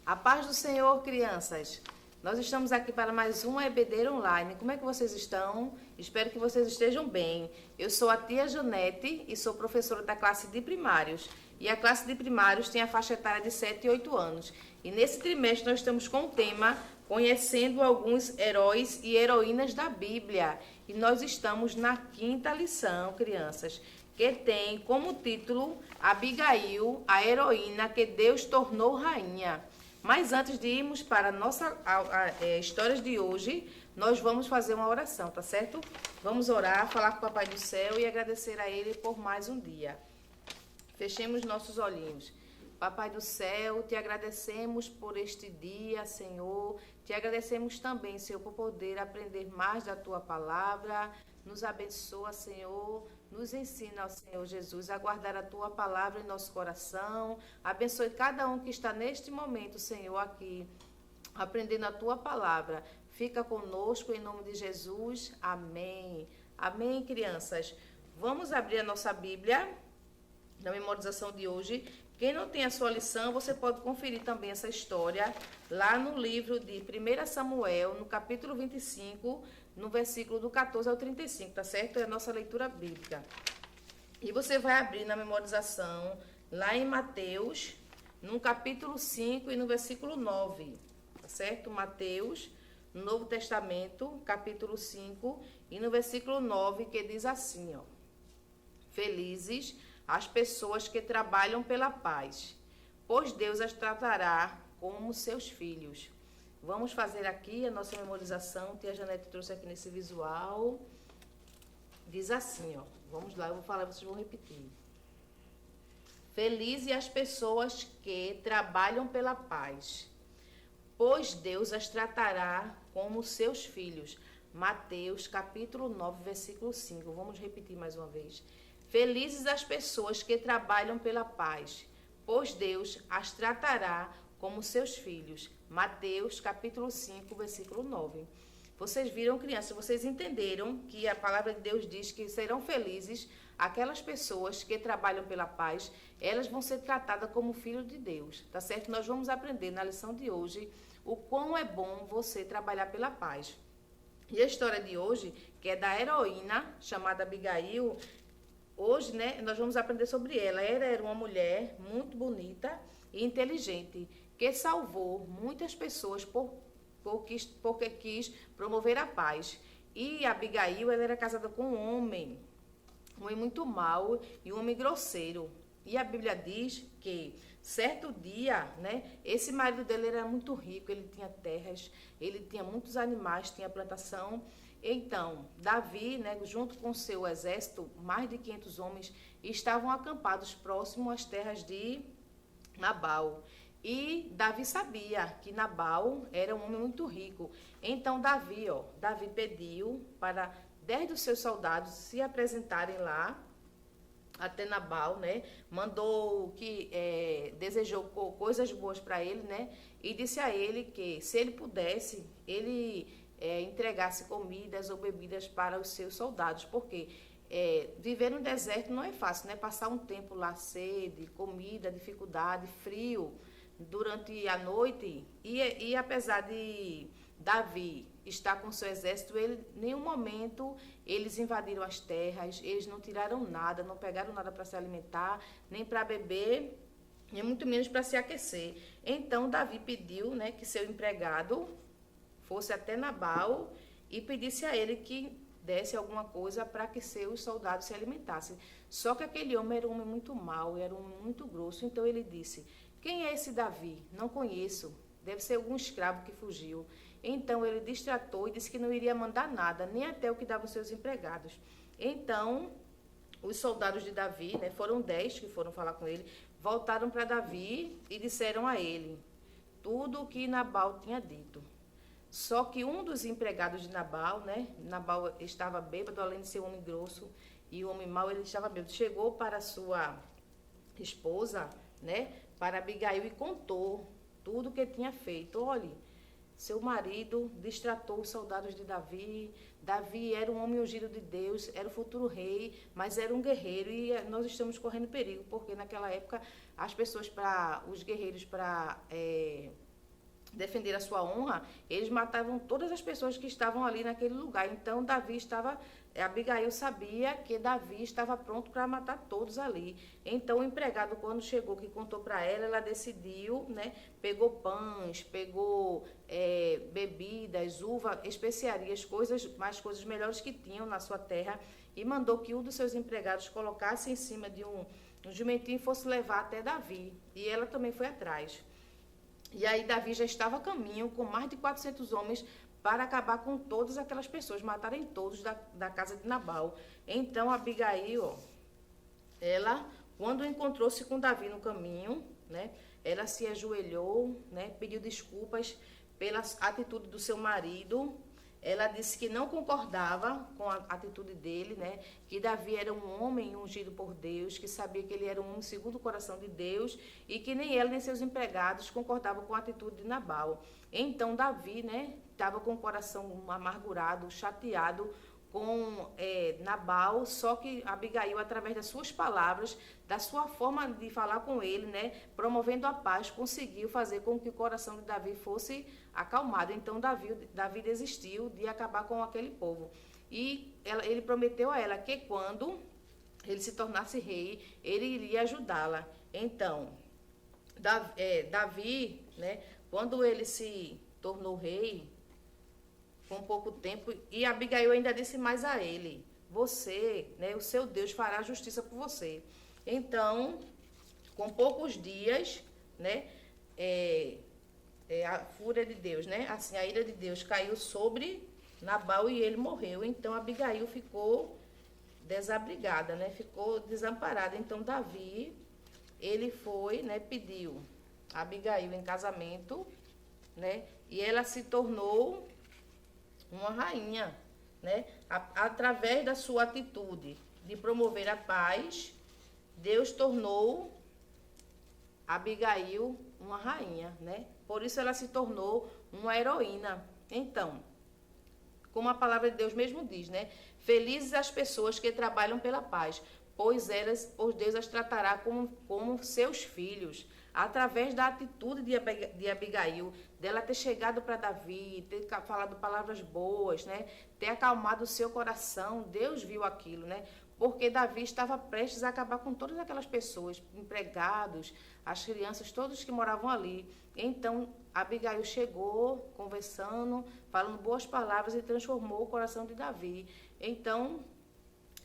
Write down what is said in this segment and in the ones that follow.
A paz do Senhor, crianças. Nós estamos aqui para mais um EBD Online. Como é que vocês estão? Espero que vocês estejam bem. Eu sou a tia Janete e sou professora da classe de primários. E a classe de primários tem a faixa etária de 7 e 8 anos. E nesse trimestre nós estamos com o tema Conhecendo alguns heróis e heroínas da Bíblia. E nós estamos na 5ª lição, crianças, que tem como título Abigail, a heroína que Deus tornou rainha. Mas antes de irmos para a nossa história de hoje, nós vamos fazer uma oração, tá certo? Vamos orar, falar com o Papai do Céu e agradecer a Ele por mais um dia. Fechemos nossos olhinhos. Papai do céu, te agradecemos por este dia, Senhor. Te agradecemos também, Senhor, por poder aprender mais da Tua palavra. Nos abençoa, Senhor. Nos ensina, Senhor Jesus, a guardar a Tua palavra em nosso coração. Abençoe cada um que está neste momento, Senhor, aqui, aprendendo a Tua palavra. Fica conosco em nome de Jesus. Amém. Amém, crianças. Vamos abrir a nossa Bíblia na memorização de hoje. Quem não tem a sua lição, você pode conferir também essa história lá no livro de 1 Samuel, no capítulo 25, no versículo do 14 ao 35, tá certo? É a nossa leitura bíblica. E você vai abrir na memorização lá em Mateus, no capítulo 5 e no versículo 9, tá certo? Mateus, no Novo Testamento, capítulo 5 e no versículo 9, que diz assim, ó: Felizes as pessoas que trabalham pela paz, pois Deus as tratará como seus filhos. Vamos fazer aqui a nossa memorização. Tia Janete trouxe aqui nesse visual. Diz assim, ó. Vamos lá, eu vou falar, vocês vão repetir. Felizes as pessoas que trabalham pela paz, pois Deus as tratará como seus filhos. Mateus, capítulo 9, versículo 5. Vamos repetir mais uma vez. Felizes as pessoas que trabalham pela paz, pois Deus as tratará como seus filhos. Mateus, capítulo 5, versículo 9. Vocês viram, crianças, vocês entenderam que a palavra de Deus diz que serão felizes aquelas pessoas que trabalham pela paz, elas vão ser tratadas como filhos de Deus, tá certo? Nós vamos aprender na lição de hoje o quão é bom você trabalhar pela paz. E a história de hoje, que é da heroína chamada Abigail. Hoje, né, nós vamos aprender sobre ela. Ela era uma mulher muito bonita e inteligente, que salvou muitas pessoas porque quis promover a paz. E Abigail, ela era casada com um homem muito mau e um homem grosseiro. E a Bíblia diz que certo dia, né, esse marido dele era muito rico, ele tinha terras, ele tinha muitos animais, tinha plantação. Então, Davi, né, junto com seu exército, mais de 500 homens, estavam acampados próximo às terras de Nabal. E Davi sabia que Nabal era um homem muito rico. Então, Davi pediu para 10 dos seus soldados se apresentarem lá até Nabal, né? Mandou que desejou coisas boas para ele, né? E disse a ele que se ele pudesse, ele entregasse comidas ou bebidas para os seus soldados, porque viver no deserto não é fácil, né? Passar um tempo lá, sede, comida, dificuldade, frio, durante a noite, e apesar de Davi estar com seu exército, em nenhum momento eles invadiram as terras, eles não tiraram nada, não pegaram nada para se alimentar, nem para beber, nem muito menos para se aquecer. Então Davi pediu, né, que seu empregado fosse até Nabal e pedisse a ele que desse alguma coisa para que seus soldados se alimentassem. Só que aquele homem era um homem muito mau, era um homem muito grosso. Então ele disse: quem é esse Davi? Não conheço. Deve ser algum escravo que fugiu. Então ele distratou e disse que não iria mandar nada, nem até o que davam seus empregados. Então os soldados de Davi, né, foram 10 que foram falar com ele, voltaram para Davi e disseram a ele tudo o que Nabal tinha dito. Só que um dos empregados de Nabal, né? Nabal estava bêbado, além de ser um homem grosso e um homem mau, ele estava bêbado. Chegou para sua esposa, né? Para Abigail e contou tudo o que tinha feito. Olhe, seu marido distratou os soldados de Davi. Davi era um homem ungido de Deus, era o futuro rei, mas era um guerreiro e nós estamos correndo perigo, porque naquela época as pessoas, os guerreiros, para defender a sua honra, eles matavam todas as pessoas que estavam ali naquele lugar. Então Abigail sabia que Davi estava pronto para matar todos ali. Então o empregado, quando chegou, que contou para ela, ela decidiu, né? Pegou pães, pegou bebidas, uva, especiarias, coisas melhores que tinham na sua terra, e mandou que um dos seus empregados colocasse em cima de um jumentinho e fosse levar até Davi. E ela também foi atrás. E aí Davi já estava a caminho com mais de 400 homens para acabar com todas aquelas pessoas, matarem todos da casa de Nabal. Então Abigail, ela, quando encontrou-se com Davi no caminho, né, ela se ajoelhou, né, pediu desculpas pela atitude do seu marido. Ela disse que não concordava com a atitude dele, né? Que Davi era um homem ungido por Deus, que sabia que ele era um homem segundo o coração de Deus, e que nem ela nem seus empregados concordavam com a atitude de Nabal. Então Davi, né, estava com o coração amargurado, chateado com Nabal, só que Abigail, através das suas palavras, da sua forma de falar com ele, né, promovendo a paz, conseguiu fazer com que o coração de Davi fosse acalmado. Então Davi desistiu de acabar com aquele povo. E ele prometeu a ela que quando ele se tornasse rei, ele iria ajudá-la. Então, Davi, né, quando ele se tornou rei, com pouco tempo, e Abigail ainda disse mais a ele: você, né, o seu Deus fará justiça por você. Então, com poucos dias, né, a fúria de Deus, né, assim, a ira de Deus caiu sobre Nabal e ele morreu. Então Abigail ficou desabrigada, né, ficou desamparada. Então Davi, ele foi, né, pediu Abigail em casamento, né, e ela se tornou uma rainha, né? Através da sua atitude de promover a paz, Deus tornou Abigail uma rainha, né? Por isso ela se tornou uma heroína. Então, como a palavra de Deus mesmo diz, né? Felizes as pessoas que trabalham pela paz, pois Deus as tratará como seus filhos. Através da atitude de Abigail, dela ter chegado para Davi, ter falado palavras boas, né? Ter acalmado o seu coração, Deus viu aquilo, né? Porque Davi estava prestes a acabar com todas aquelas pessoas, empregados, as crianças, todos que moravam ali. Então, Abigail chegou, conversando, falando boas palavras e transformou o coração de Davi. Então,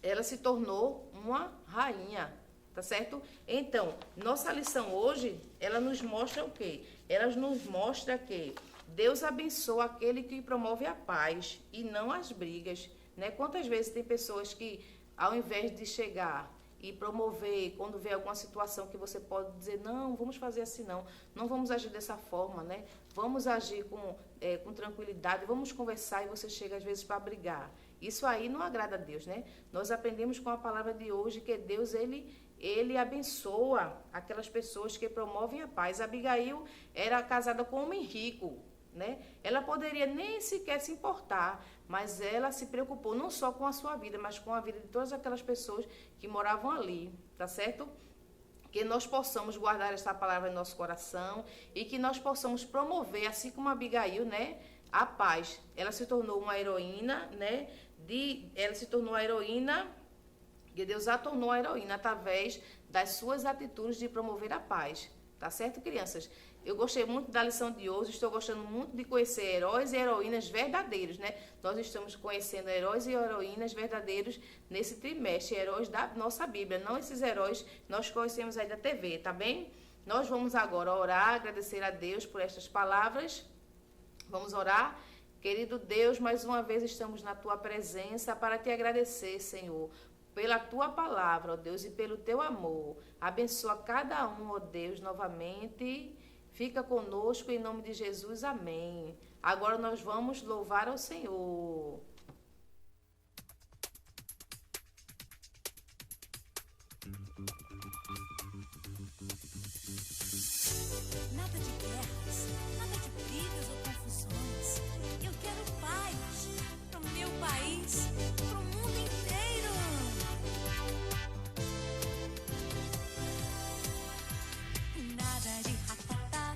ela se tornou uma rainha. Tá certo? Então, nossa lição hoje, ela nos mostra o quê? Ela nos mostra que Deus abençoa aquele que promove a paz e não as brigas, né? Quantas vezes tem pessoas que, ao invés de chegar e promover, quando vê alguma situação que você pode dizer, não, vamos fazer assim não vamos agir dessa forma, né? Vamos agir com tranquilidade, vamos conversar, e você chega às vezes para brigar. Isso aí não agrada a Deus, né? Nós aprendemos com a palavra de hoje que Deus, ele abençoa aquelas pessoas que promovem a paz. Abigail era casada com um homem rico, né? Ela poderia nem sequer se importar, mas ela se preocupou não só com a sua vida, mas com a vida de todas aquelas pessoas que moravam ali, tá certo? Que nós possamos guardar essa palavra em nosso coração e que nós possamos promover, assim como Abigail, né, a paz. Ela se tornou uma heroína, né? Ela se tornou a heroína, que Deus a tornou a heroína através das suas atitudes de promover a paz. Tá certo, crianças? Eu gostei muito da lição de hoje, estou gostando muito de conhecer heróis e heroínas verdadeiros, né? Nós estamos conhecendo heróis e heroínas verdadeiros nesse trimestre, heróis da nossa Bíblia, não esses heróis que nós conhecemos aí da TV, tá bem? Nós vamos agora orar, agradecer a Deus por estas palavras. Vamos orar? Querido Deus, mais uma vez estamos na Tua presença para Te agradecer, Senhor, pela Tua palavra, ó Deus, e pelo Teu amor. Abençoa cada um, ó Deus, novamente. Fica conosco em nome de Jesus, amém. Agora nós vamos louvar ao Senhor. Nada de guerras, nada de brigas ou confusões. Eu quero paz pro meu país, pro mundo inteiro. Nada de ratatá,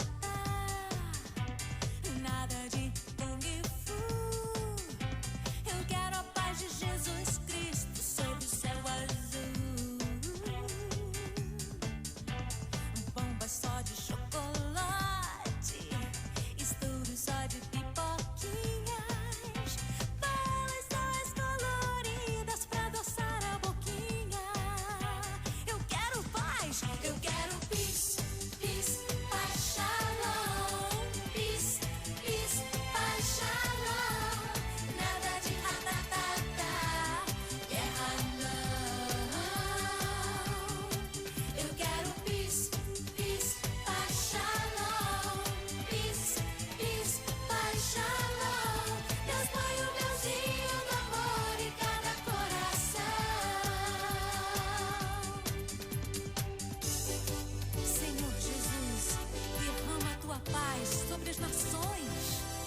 paz sobre as nações.